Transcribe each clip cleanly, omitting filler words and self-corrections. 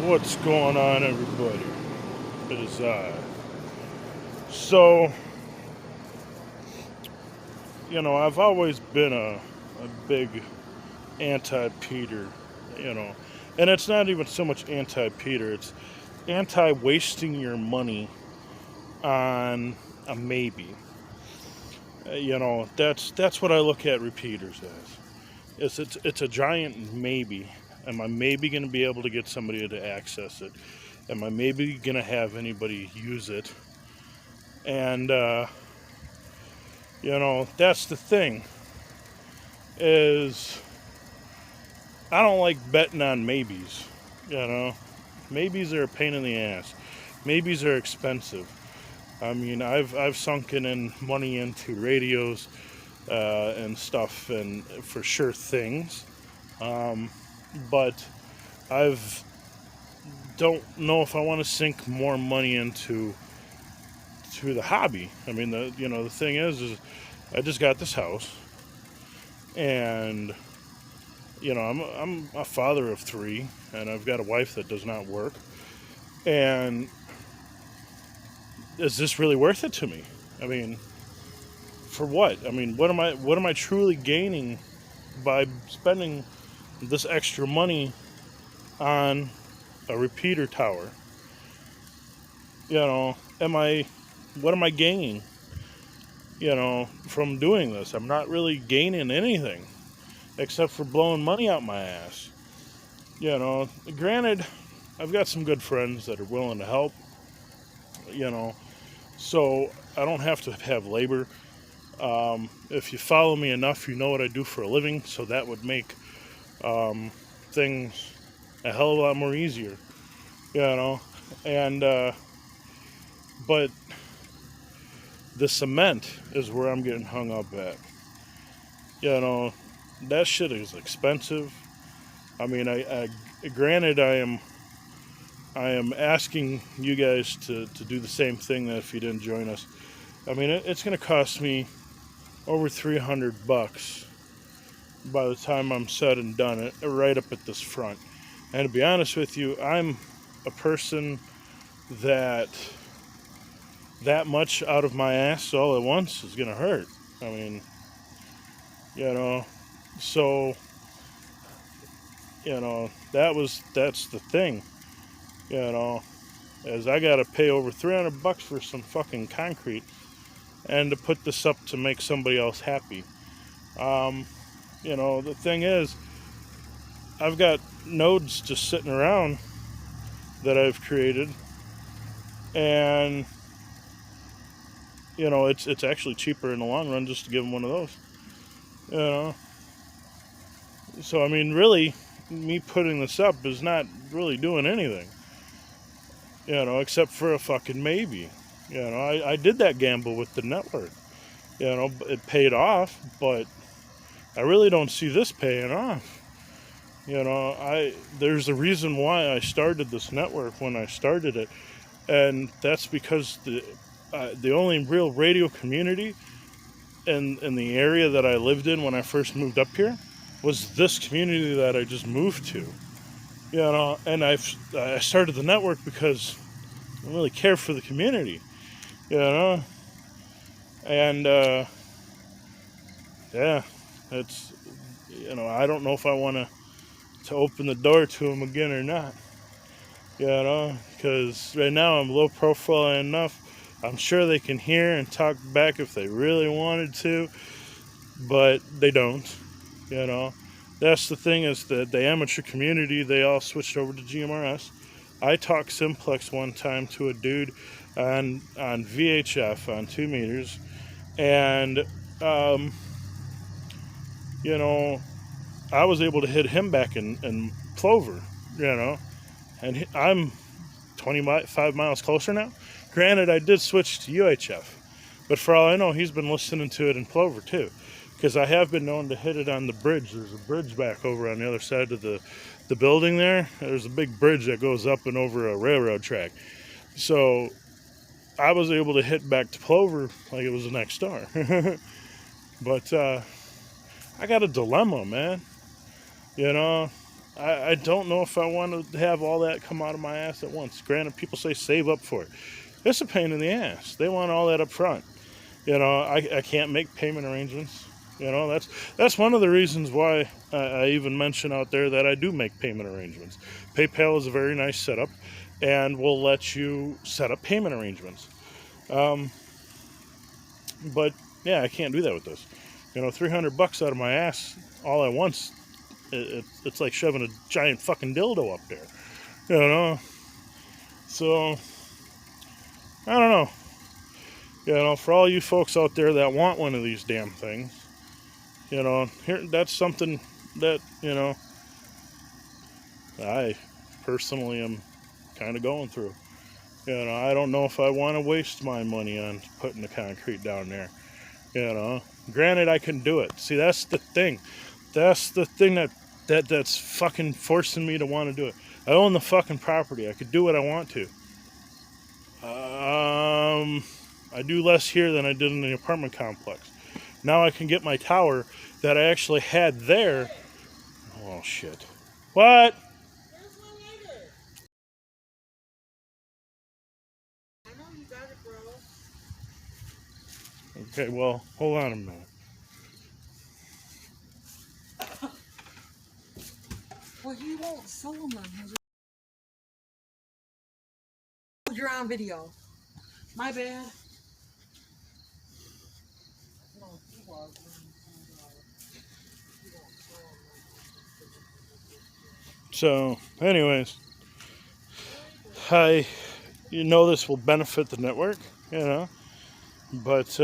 What's going on, everybody? It is I. So, I've always been a big anti-Peter, you know, and it's not even so much anti-Peter, it's anti-wasting your money on a maybe. That's what I look at repeaters as. It's a giant maybe. Am I maybe going to be able to get somebody to access it? Am I maybe going to have anybody use it? And that's the thing is I don't like betting on maybes. You know, maybes are a pain in the ass. Maybes are expensive. I mean, I've sunken in money into radios and stuff, and for sure things. Um, but I've don't know if I want to sink more money into the hobby. I mean, the thing is I just got this house, and I'm a father of three, and I've got a wife that does not work. And is this really worth it to me? I mean, for what? I mean, what am I truly gaining by spending this extra money on a repeater tower? Am I what am I gaining? From doing this, I'm not really gaining anything except for blowing money out my ass. Granted, I've got some good friends that are willing to help, you know, so I don't have to have labor. If you follow me enough, you know what I do for a living, so that would make things a hell of a lot more easier, you know. And but the cement is where I'm getting hung up at. You know, that shit is expensive. I mean, I granted I am asking you guys to do the same thing that if you didn't join us. I mean, it's going to cost me over $300 by the time I'm said and done it, right up at this front. And to be honest with you, I'm a person that much out of my ass all at once is going to hurt. I mean, you know, so, that's the thing, you know, as I got to pay over $300 for some fucking concrete and to put this up to make somebody else happy. The thing is, I've got nodes just sitting around that I've created, and it's actually cheaper in the long run just to give them one of those. You know, so I mean, really, me putting this up is not really doing anything. Except for a fucking maybe. I did that gamble with the network. It paid off, but I really don't see this paying off. There's a reason why I started this network when I started it, and that's because the only real radio community in the area that I lived in when I first moved up here was this community that I just moved to. And I started the network because I don't really care for the community. And yeah, it's I don't know if I want to open the door to them again or not. Because right now I'm low profile enough. I'm sure they can hear and talk back if they really wanted to, but they don't. That's the thing, is that the amateur community, they all switched over to GMRS. I talked simplex one time to a dude on VHF on 2 meters, and I was able to hit him back in Plover. And I'm 25 miles closer now. Granted, I did switch to UHF, but for all I know, he's been listening to it in Plover too, because I have been known to hit it on the bridge. There's a bridge back over on the other side of the building there. There's a big bridge that goes up and over a railroad track. So I was able to hit back to Plover like it was the next door. But I got a dilemma, man. I don't know if I want to have all that come out of my ass at once. Granted, people say save up for it. It's a pain in the ass. They want all that up front. I can't make payment arrangements. That's one of the reasons why I even mention out there that I do make payment arrangements. PayPal is a very nice setup, and will let you set up payment arrangements. But yeah, I can't do that with this. $300 out of my ass all at once. It's like shoving a giant fucking dildo up there. You know. So I don't know. For all you folks out there that want one of these damn things, here that's something that I personally am kind of going through. I don't know if I want to waste my money on putting the concrete down there. Granted, I can do it. See, that's the thing. That's the thing that's fucking forcing me to want to do it. I own the fucking property. I could do what I want to. I do less here than I did in the apartment complex. Now I can get my tower that I actually had there. Oh shit! What? There's one later. I know you got it, bro. Okay, well, hold on a minute. Well, he won't sell them. You're on video. My bad. No, he was. So, anyways, this will benefit the network, but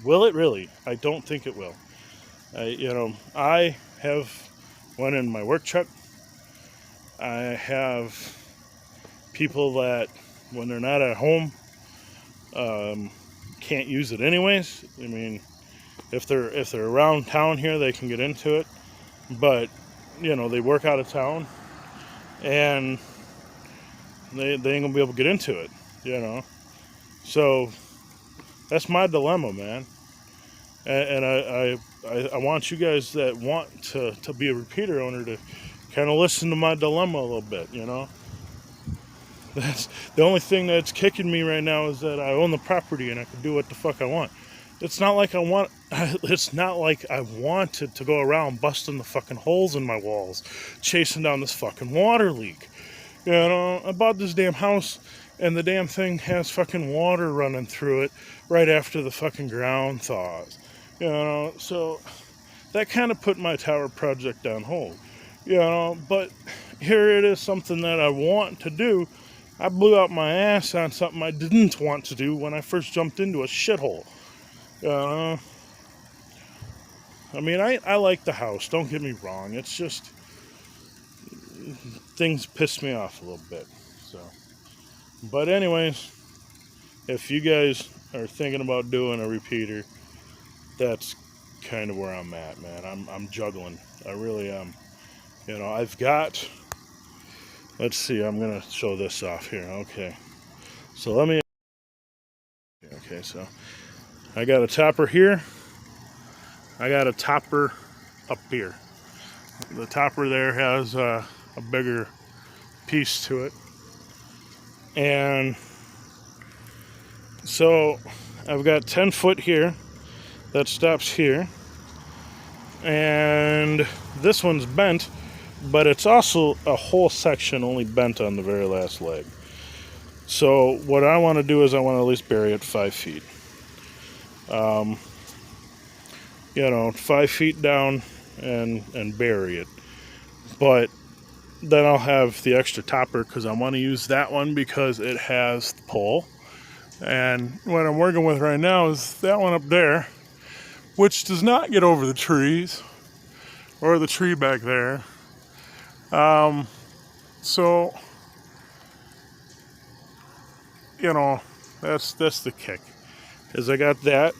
will it really? I don't think it will. I have one in my work truck. I have people that, when they're not at home, can't use it anyways. I mean, if they're around town here, they can get into it, but they work out of town, and they ain't gonna be able to get into it. So that's my dilemma, man. And I want you guys that want to be a repeater owner to kind of listen to my dilemma a little bit. That's the only thing that's kicking me right now, is that I own the property and I can do what the fuck I want. It's not like I want. It's not like I wanted to go around busting the fucking holes in my walls, chasing down this fucking water leak. I bought this damn house, and the damn thing has fucking water running through it right after the fucking ground thaws. So that kind of put my tower project on hold. But here it is, something that I want to do. I blew out my ass on something I didn't want to do when I first jumped into a shithole. I mean, I like the house, don't get me wrong. It's just, things piss me off a little bit. So, but anyways, if you guys are thinking about doing a repeater, that's kind of where I'm at, man. I'm juggling. I really am. I've got, let's see, I'm going to show this off here. Okay. So so I got a topper here. I got a topper up here. The topper there has a bigger piece to it. And so I've got 10 foot here that stops here. And this one's bent, but it's also a whole section only bent on the very last leg. So what I want to do is I want to at least bury it 5 feet. 5 feet down and bury it. But then I'll have the extra topper, because I want to use that one because it has the pole. And what I'm working with right now is that one up there, which does not get over the trees or the tree back there. So that's the kick, is I got that.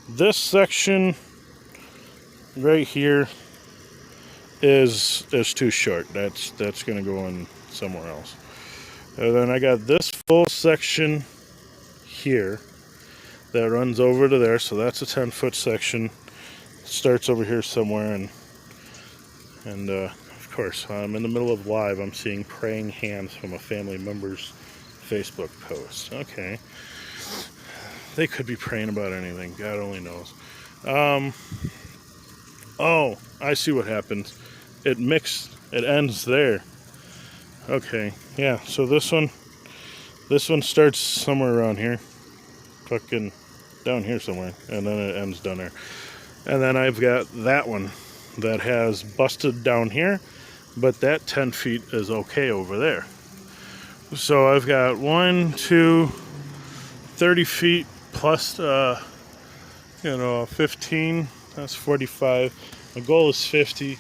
This section right here is too short. That's gonna go in somewhere else. And then I got this full section here that runs over to there, so that's a 10-foot section. Starts over here somewhere and And of course, I'm in the middle of live. I'm seeing praying hands from a family member's Facebook post. Okay. They could be praying about anything. God only knows. Oh, I see what happens. It mixed. It ends there. Okay. Yeah. So this one starts somewhere around here. Fucking down here somewhere. And then it ends down there. And then I've got that one that has busted down here. But that 10 feet is okay over there. So I've got 30 feet plus, 15. That's 45. My goal is 50.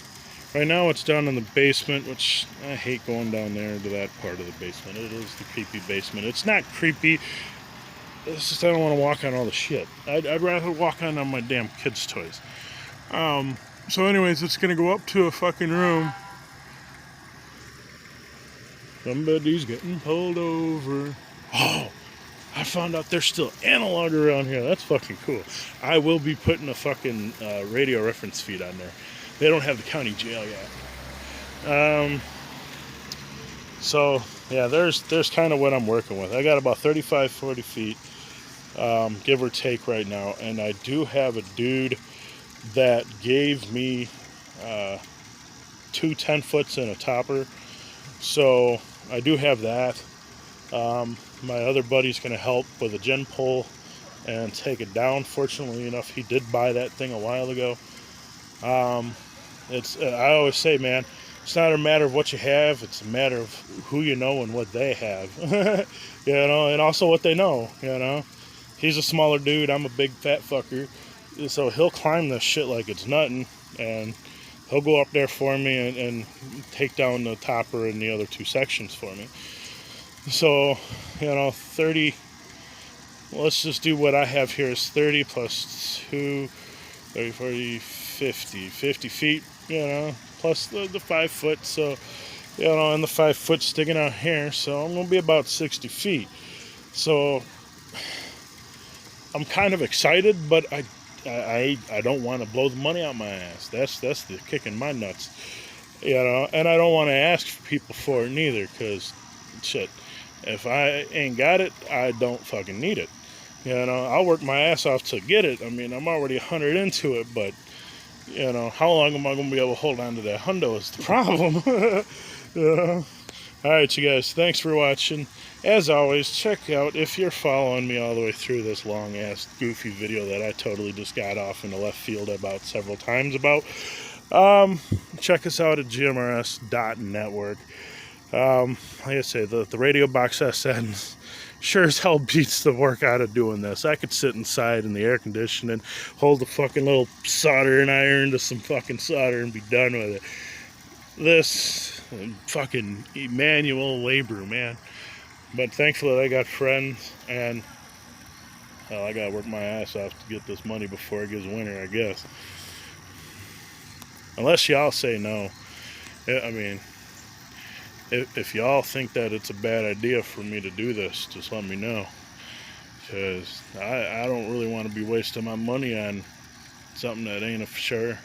Right now it's down in the basement, which I hate going down there to that part of the basement. It is the creepy basement. It's not creepy. It's just I don't want to walk on all the shit. I'd rather walk on my damn kids' toys. So anyways, it's going to go up to a fucking room. Somebody's getting pulled over. Oh, I found out there's still analog around here. That's fucking cool. I will be putting a fucking radio reference feed on there. They don't have the county jail yet. So, yeah, there's kind of what I'm working with. I got about 35, 40 feet, give or take right now. And I do have a dude that gave me 2 10-foots and a topper. So I do have that. My other buddy's going to help with a gen pole and take it down. Fortunately enough, he did buy that thing a while ago. I always say, man, it's not a matter of what you have. It's a matter of who you know and what they have, and also what they know, He's a smaller dude. I'm a big fat fucker. So he'll climb this shit like it's nothing, and he'll go up there for me and take down the topper and the other 2 sections for me. So, 30, let's just do what I have here is 30 plus 2, 30, 40, 50 feet, plus the 5 foot. So, and the 5 foot sticking out here. So I'm going to be about 60 feet. So I'm kind of excited, but I don't want to blow the money out my ass. That's the kick in my nuts, and I don't want to ask people for it neither, because shit, if I ain't got it, I don't fucking need it. I'll work my ass off to get it. I mean, I'm already 100 into it, but how long am I going to be able to hold on to that hundo is the problem. All right, you guys, thanks for watching. As always, check out, if you're following me all the way through this long-ass goofy video that I totally just got off in the left field about several times about, check us out at GMRS.network. Like I say, the Radio Box SN sure as hell beats the work out of doing this. I could sit inside in the air conditioning, hold the fucking little soldering iron to some fucking solder and be done with it. This fucking manual labor, man. But thankfully I got friends, and hell, I gotta work my ass off to get this money before it gets winter, I guess. Unless y'all say no. I mean, if y'all think that it's a bad idea for me to do this, just let me know. Because I don't really want to be wasting my money on something that ain't a for sure.